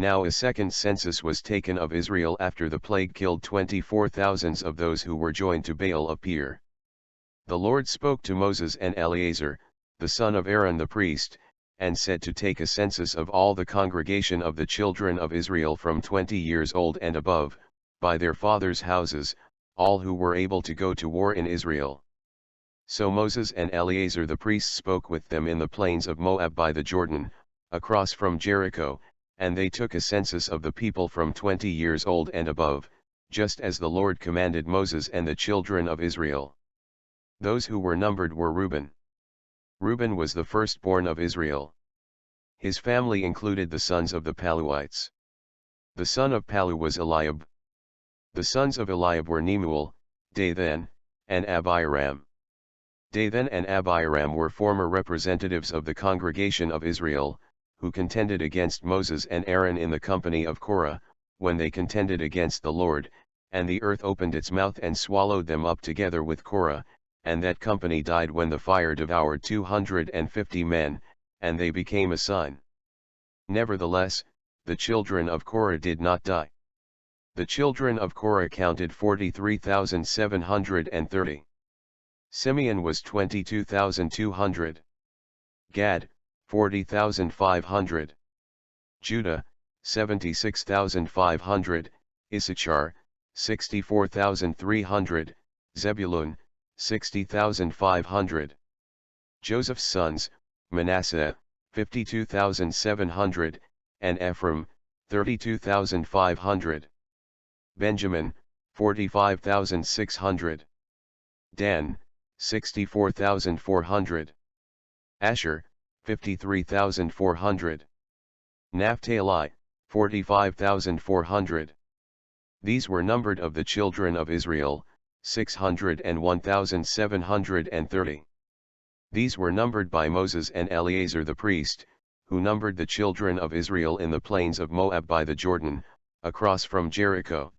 Now a second census was taken of Israel after the plague killed 24,000 of those who were joined to Baal of Peor. The Lord spoke to Moses and Eleazar, the son of Aaron the priest, and said to take a census of all the congregation of the children of Israel from 20 years old and above, by their fathers' houses, all who were able to go to war in Israel. So Moses and Eleazar the priest spoke with them in the plains of Moab by the Jordan, across from Jericho, and they took a census of the people from 20 years old and above, just as the Lord commanded Moses and the children of Israel. Those who were numbered were Reuben. Reuben was the firstborn of Israel. His family included the sons of the Paluites. The son of Palu was Eliab. The sons of Eliab were Nemuel, Dathan, and Abiram. Dathan and Abiram were former representatives of the congregation of Israel, who contended against Moses and Aaron in the company of Korah, when they contended against the Lord, and the earth opened its mouth and swallowed them up together with Korah, and that company died when the fire devoured 250 men, and they became a sign. Nevertheless, the children of Korah did not die. The children of Korah counted 43,730. Simeon was 22,200. Gad, 40,500. Judah, 76,500, Issachar, 64,300, Zebulun, 60,500. Joseph's sons, Manasseh, 52,700, and Ephraim, 32,500. Benjamin, 45,600. Dan, 64,400. Asher, 53,400. Naphtali, 45,400. These were numbered of the children of Israel, 601,730. These were numbered by Moses and Eleazar the priest, who numbered the children of Israel in the plains of Moab by the Jordan, across from Jericho.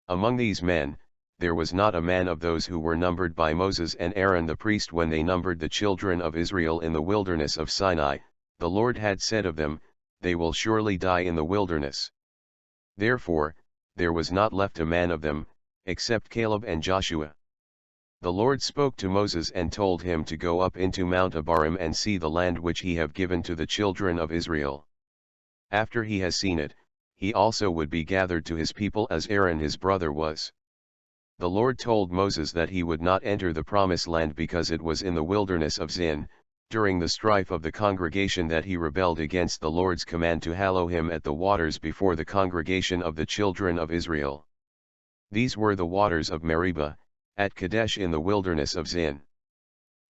Among these men, there was not a man of those who were numbered by Moses and Aaron the priest when they numbered the children of Israel in the wilderness of Sinai. The Lord had said of them, "They will surely die in the wilderness." Therefore, there was not left a man of them, except Caleb and Joshua. The Lord spoke to Moses and told him to go up into Mount Abarim and see the land which he have given to the children of Israel. After he has seen it, he also would be gathered to his people as Aaron his brother was. The Lord told Moses that he would not enter the promised land because it was in the wilderness of Zin, during the strife of the congregation that he rebelled against the Lord's command to hallow him at the waters before the congregation of the children of Israel. These were the waters of Meribah, at Kadesh in the wilderness of Zin.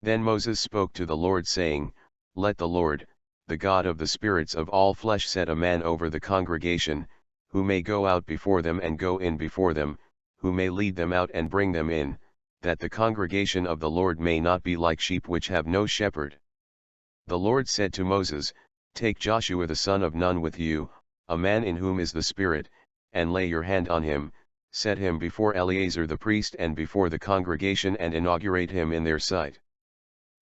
Then Moses spoke to the Lord saying, "Let the Lord, the God of the spirits of all flesh, set a man over the congregation, who may go out before them and go in before them, who may lead them out and bring them in, that the congregation of the Lord may not be like sheep which have no shepherd." The Lord said to Moses, "Take Joshua the son of Nun with you, a man in whom is the Spirit, and lay your hand on him, set him before Eleazar the priest and before the congregation and inaugurate him in their sight.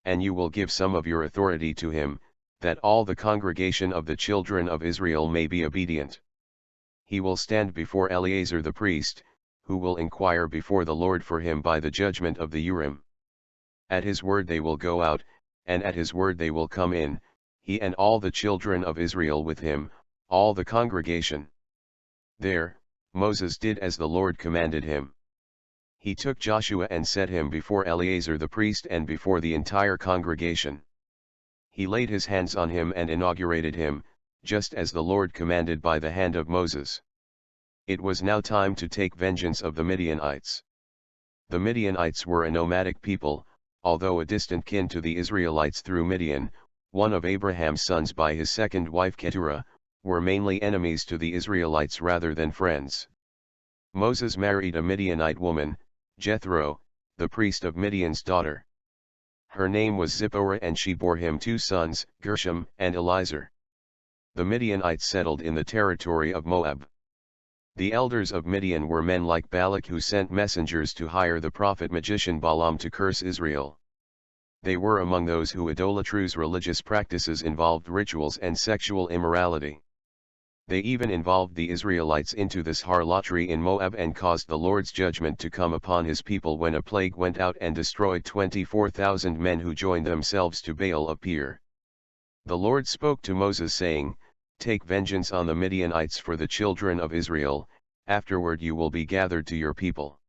And you will give some of your authority to him, that all the congregation of the children of Israel may be obedient. He will stand before Eleazar the priest, who will inquire before the Lord for him by the judgment of the Urim. At his word they will go out, and at his word they will come in, he and all the children of Israel with him, all the congregation." There, Moses did as the Lord commanded him. He took Joshua and set him before Eleazar the priest and before the entire congregation. He laid his hands on him and inaugurated him, just as the Lord commanded by the hand of Moses. It was now time to take vengeance of the Midianites. The Midianites were a nomadic people, although a distant kin to the Israelites through Midian, one of Abraham's sons by his second wife Keturah, were mainly enemies to the Israelites rather than friends. Moses married a Midianite woman, Jethro, the priest of Midian's daughter. Her name was Zipporah, and she bore him two sons, Gershom and Eliezer. The Midianites settled in the territory of Moab. The elders of Midian were men like Balak, who sent messengers to hire the prophet-magician Balaam to curse Israel. They were among those who idolatrous religious practices involved rituals and sexual immorality. They even involved the Israelites into this harlotry in Moab and caused the Lord's judgment to come upon his people when a plague went out and destroyed 24,000 men who joined themselves to Baal of Peor. The Lord spoke to Moses saying, "Take vengeance on the Midianites for the children of Israel, afterward you will be gathered to your people."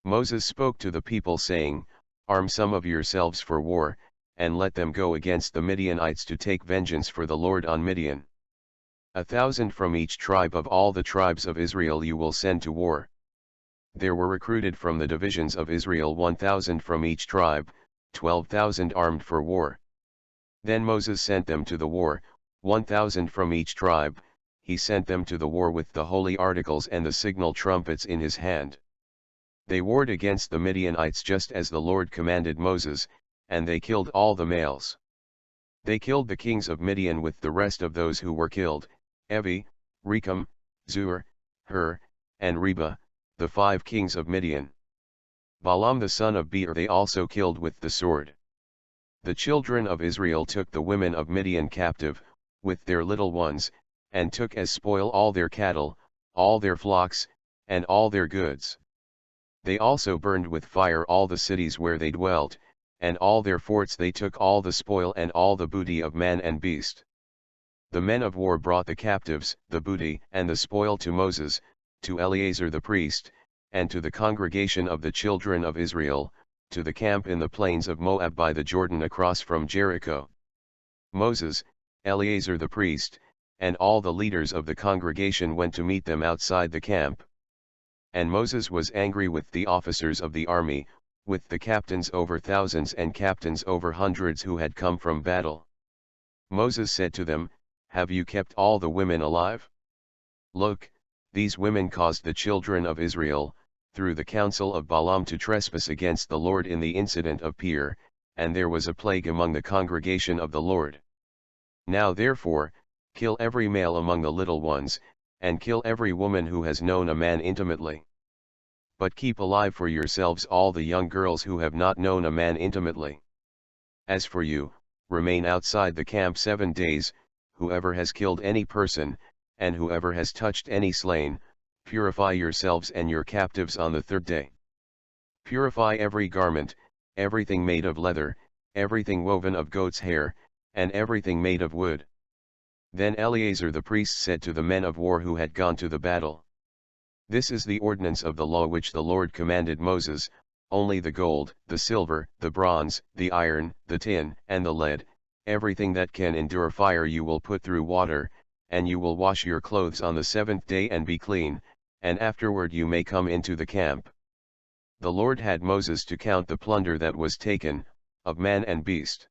Moses spoke to the people saying, "Arm some of yourselves for war, and let them go against the Midianites to take vengeance for the Lord on Midian. 1,000 from each tribe of all the tribes of Israel you will send to war." There were recruited from the divisions of Israel 1,000 from each tribe, 12,000 armed for war. Then Moses sent them to the war, 1,000 from each tribe. He sent them to the war with the holy articles and the signal trumpets in his hand. They warred against the Midianites just as the Lord commanded Moses, and they killed all the males. They killed the kings of Midian with the rest of those who were killed, Evi, Rechem, Zur, Hur, and Reba, the 5 kings of Midian. Balaam the son of Beor they also killed with the sword. The children of Israel took the women of Midian captive, with their little ones, and took as spoil all their cattle, all their flocks, and all their goods. They also burned with fire all the cities where they dwelt, and all their forts. They took all the spoil and all the booty of man and beast. The men of war brought the captives, the booty, and the spoil to Moses, to Eleazar the priest, and to the congregation of the children of Israel, to the camp in the plains of Moab by the Jordan across from Jericho. Moses, Eleazar the priest, and all the leaders of the congregation went to meet them outside the camp. And Moses was angry with the officers of the army, with the captains over thousands and captains over hundreds who had come from battle. Moses said to them, "Have you kept all the women alive? Look, these women caused the children of Israel, through the counsel of Balaam, to trespass against the Lord in the incident of Peor, and there was a plague among the congregation of the Lord. Now therefore, kill every male among the little ones, and kill every woman who has known a man intimately. But keep alive for yourselves all the young girls who have not known a man intimately. As for you, remain outside the camp 7 days, whoever has killed any person, and whoever has touched any slain, purify yourselves and your captives on the 3rd day. Purify every garment, everything made of leather, everything woven of goat's hair, and everything made of wood." Then Eleazar the priest said to the men of war who had gone to the battle, "This is the ordinance of the law which the Lord commanded Moses: only the gold, the silver, the bronze, the iron, the tin, and the lead, everything that can endure fire you will put through water, and you will wash your clothes on the 7th day and be clean, and afterward you may come into the camp." The Lord had Moses to count the plunder that was taken, of man and beast.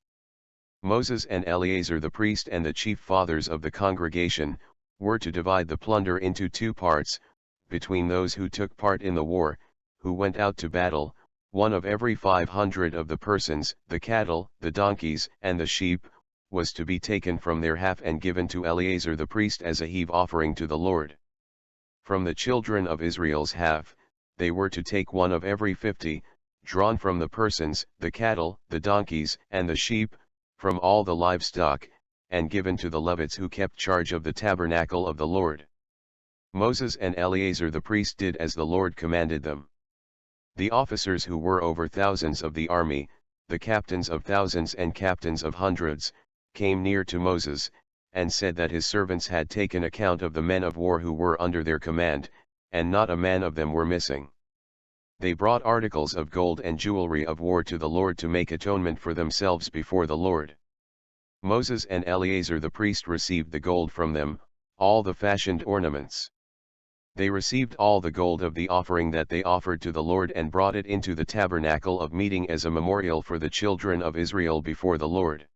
Moses and Eleazar the priest and the chief fathers of the congregation, were to divide the plunder into 2 parts, between those who took part in the war, who went out to battle, one of every 500 of the persons. The cattle, the donkeys, and the sheep, was to be taken from their half and given to Eleazar the priest as a heave offering to the Lord. From the children of Israel's half, they were to take one of every 50, drawn from the persons, the cattle, the donkeys, and the sheep, from all the livestock, and given to the Levites who kept charge of the tabernacle of the Lord. Moses and Eleazar the priest did as the Lord commanded them. The officers who were over thousands of the army, the captains of thousands and captains of hundreds, came near to Moses, and said that his servants had taken account of the men of war who were under their command, and not a man of them were missing. They brought articles of gold and jewelry of war to the Lord to make atonement for themselves before the Lord. Moses and Eleazar the priest received the gold from them, all the fashioned ornaments. They received all the gold of the offering that they offered to the Lord and brought it into the tabernacle of meeting as a memorial for the children of Israel before the Lord.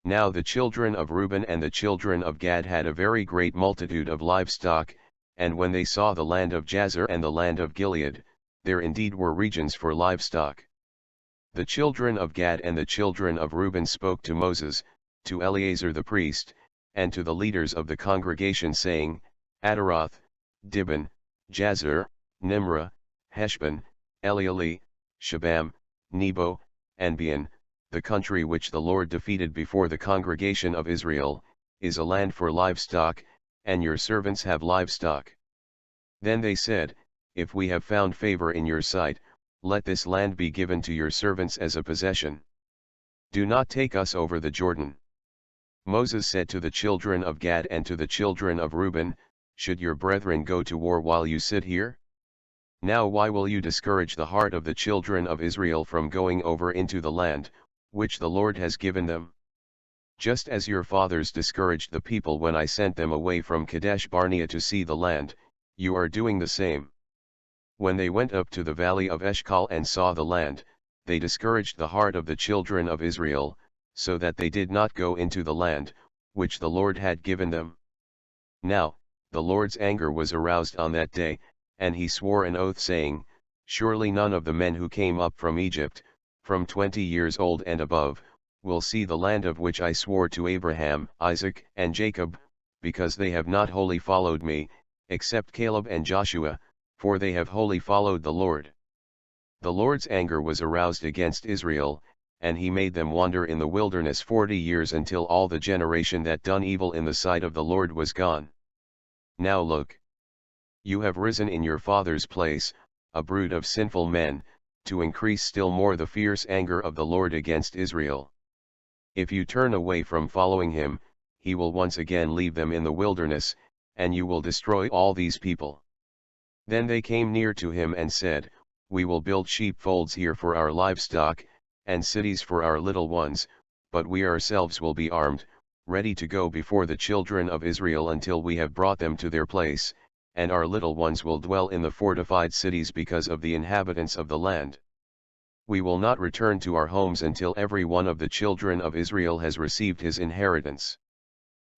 Now the children of Reuben and the children of Gad had a very great multitude of livestock, and when they saw the land of Jazer and the land of Gilead, there indeed were regions for livestock. The children of Gad and the children of Reuben spoke to Moses, to Eleazar the priest, and to the leaders of the congregation, saying, "Adaroth, Dibon, Jazer, Nimrah, Heshbon, Elealeh, Shebam, Nebo, and Beon, the country which the Lord defeated before the congregation of Israel, is a land for livestock, and your servants have livestock. Then they said, If we have found favor in your sight, let this land be given to your servants as a possession. Do not take us over the Jordan. Moses said to the children of Gad and to the children of Reuben, Should your brethren go to war while you sit here? Now why will you discourage the heart of the children of Israel from going over into the land, which the Lord has given them? Just as your fathers discouraged the people when I sent them away from Kadesh Barnea to see the land, you are doing the same. When they went up to the valley of Eshcol and saw the land, they discouraged the heart of the children of Israel, so that they did not go into the land, which the Lord had given them. Now, the Lord's anger was aroused on that day, and he swore an oath saying, Surely none of the men who came up from Egypt, from 20 years old and above, will see the land of which I swore to Abraham, Isaac, and Jacob, because they have not wholly followed me, except Caleb and Joshua, for they have wholly followed the Lord. The Lord's anger was aroused against Israel, and he made them wander in the wilderness 40 years until all the generation that done evil in the sight of the Lord was gone. Now look. You have risen in your father's place, a brood of sinful men, to increase still more the fierce anger of the Lord against Israel. If you turn away from following him, he will once again leave them in the wilderness, and you will destroy all these people. Then they came near to him and said, We will build sheepfolds here for our livestock, and cities for our little ones, but we ourselves will be armed, ready to go before the children of Israel until we have brought them to their place, and our little ones will dwell in the fortified cities because of the inhabitants of the land. We will not return to our homes until every one of the children of Israel has received his inheritance.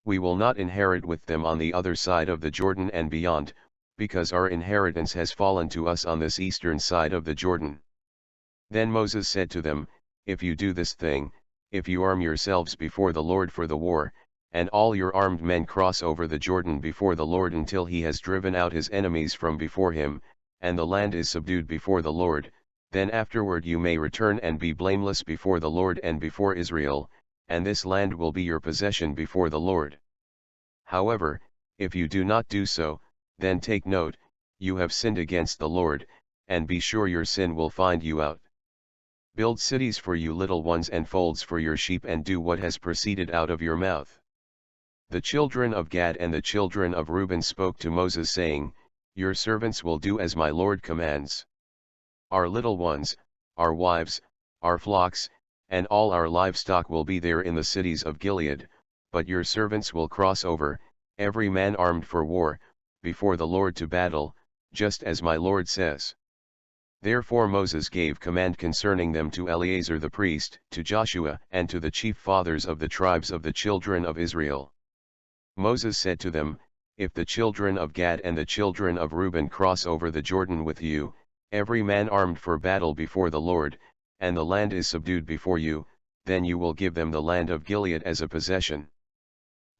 We will not inherit with them on the other side of the Jordan and beyond, because our inheritance has fallen to us on this eastern side of the Jordan. Then Moses said to them, If you do this thing, if you arm yourselves before the Lord for the war, and all your armed men cross over the Jordan before the Lord until he has driven out his enemies from before him, and the land is subdued before the Lord, then afterward you may return and be blameless before the Lord and before Israel, and this land will be your possession before the Lord. However, if you do not do so, then take note, you have sinned against the Lord, and be sure your sin will find you out. Build cities for you little ones and folds for your sheep and do what has proceeded out of your mouth. The children of Gad and the children of Reuben spoke to Moses saying, Your servants will do as my Lord commands. Our little ones, our wives, our flocks, and all our livestock will be there in the cities of Gilead, but your servants will cross over, every man armed for war, before the Lord to battle, just as my Lord says. Therefore Moses gave command concerning them to Eleazar the priest, to Joshua, and to the chief fathers of the tribes of the children of Israel. Moses said to them, If the children of Gad and the children of Reuben cross over the Jordan with you, every man armed for battle before the Lord, and the land is subdued before you, then you will give them the land of Gilead as a possession.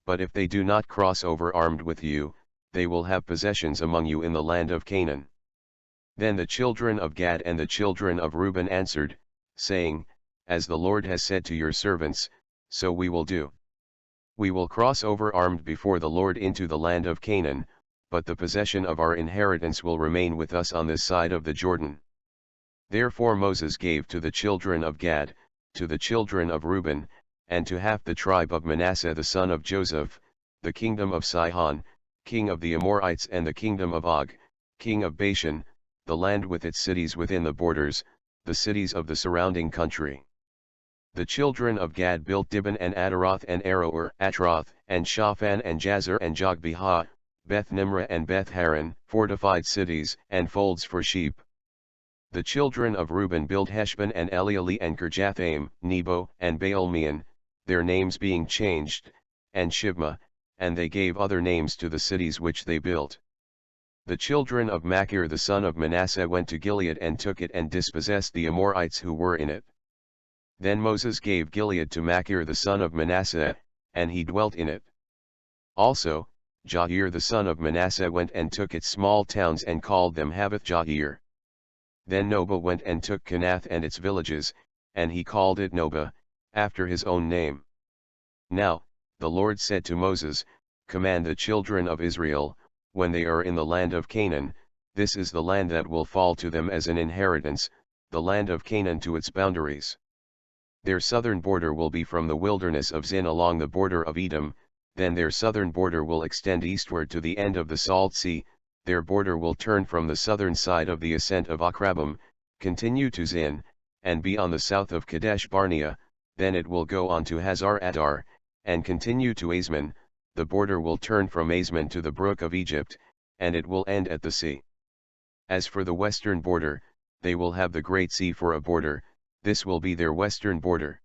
But if they do not cross over armed with you, they will have possessions among you in the land of Canaan. Then the children of Gad and the children of Reuben answered, saying, As the Lord has said to your servants, so we will do. We will cross over armed before the Lord into the land of Canaan, but the possession of our inheritance will remain with us on this side of the Jordan. Therefore Moses gave to the children of Gad, to the children of Reuben, and to half the tribe of Manasseh the son of Joseph, the kingdom of Sihon, king of the Amorites, and the kingdom of Og, king of Bashan, the land with its cities within the borders, the cities of the surrounding country. The children of Gad built Dibon and Adaroth and Aroer, Atroth, and Shaphan and Jazer and Jogbehah, Beth Nimrah and Beth Haran, fortified cities, and folds for sheep. The children of Reuben built Heshbon and Elealeh and Kirjathaim, Nebo, and Baalmeon, their names being changed, and Shibmah, and they gave other names to the cities which they built. The children of Machir the son of Manasseh went to Gilead and took it and dispossessed the Amorites who were in it. Then Moses gave Gilead to Machir the son of Manasseh, and he dwelt in it. Also, Jair the son of Manasseh went and took its small towns and called them Havoth Jair. Then Nobah went and took Kenath and its villages, and he called it Nobah, after his own name. Now, the Lord said to Moses, command the children of Israel, when they are in the land of Canaan, this is the land that will fall to them as an inheritance, the land of Canaan to its boundaries. Their southern border will be from the wilderness of Zin along the border of Edom, then their southern border will extend eastward to the end of the Salt Sea, their border will turn from the southern side of the ascent of Akrabim, continue to Zin, and be on the south of Kadesh Barnea, then it will go on to Hazar Adar, and continue to Azman, the border will turn from Azman to the brook of Egypt, and it will end at the sea. As for the western border, they will have the Great Sea for a border, this will be their western border.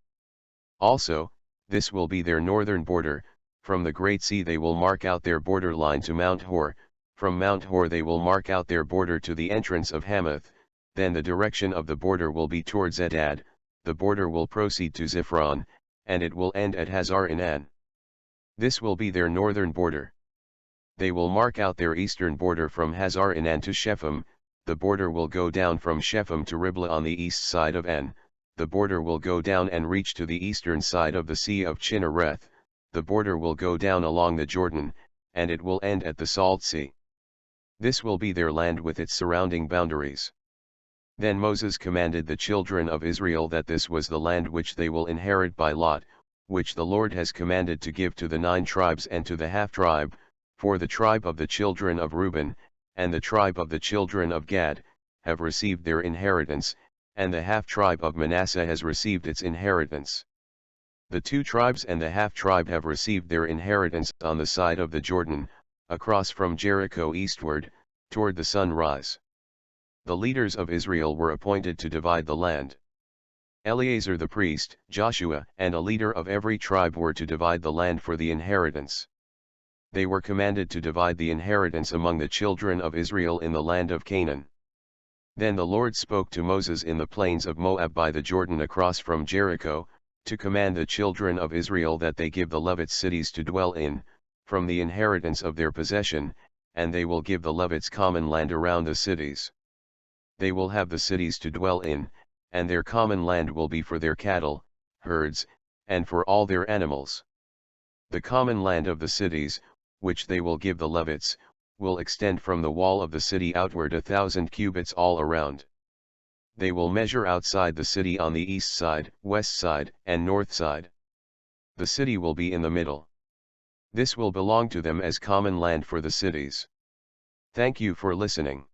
Also, this will be their northern border, from the Great Sea they will mark out their border line to Mount Hor, from Mount Hor they will mark out their border to the entrance of Hamath, then the direction of the border will be towards Edad, the border will proceed to Ziphron, and it will end at Hazar Enan. This will be their northern border. They will mark out their eastern border from Hazar Enan to Shepham, the border will go down from Shepham to Riblah on the east side of En, the border will go down and reach to the eastern side of the Sea of Chinnereth, the border will go down along the Jordan, and it will end at the Salt Sea. This will be their land with its surrounding boundaries. Then Moses commanded the children of Israel that this was the land which they will inherit by lot, which the Lord has commanded to give to the 9 tribes and to the half-tribe, for the tribe of the children of Reuben, and the tribe of the children of Gad, have received their inheritance, and the half-tribe of Manasseh has received its inheritance. The 2 tribes and the half-tribe have received their inheritance on the side of the Jordan, across from Jericho eastward, toward the sunrise. The leaders of Israel were appointed to divide the land. Eleazar the priest, Joshua, and a leader of every tribe were to divide the land for the inheritance. They were commanded to divide the inheritance among the children of Israel in the land of Canaan. Then the Lord spoke to Moses in the plains of Moab by the Jordan across from Jericho, to command the children of Israel that they give the Levites cities to dwell in, from the inheritance of their possession, and they will give the Levites common land around the cities. They will have the cities to dwell in, and their common land will be for their cattle, herds, and for all their animals. The common land of the cities, which they will give the Levites, will extend from the wall of the city outward 1,000 cubits all around. They will measure outside the city on the east side, west side, and north side. The city will be in the middle. This will belong to them as common land for the cities. Thank you for listening.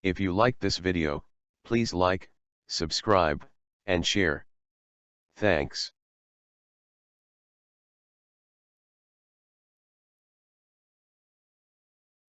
If you liked this video, please like, subscribe, and share. Thanks.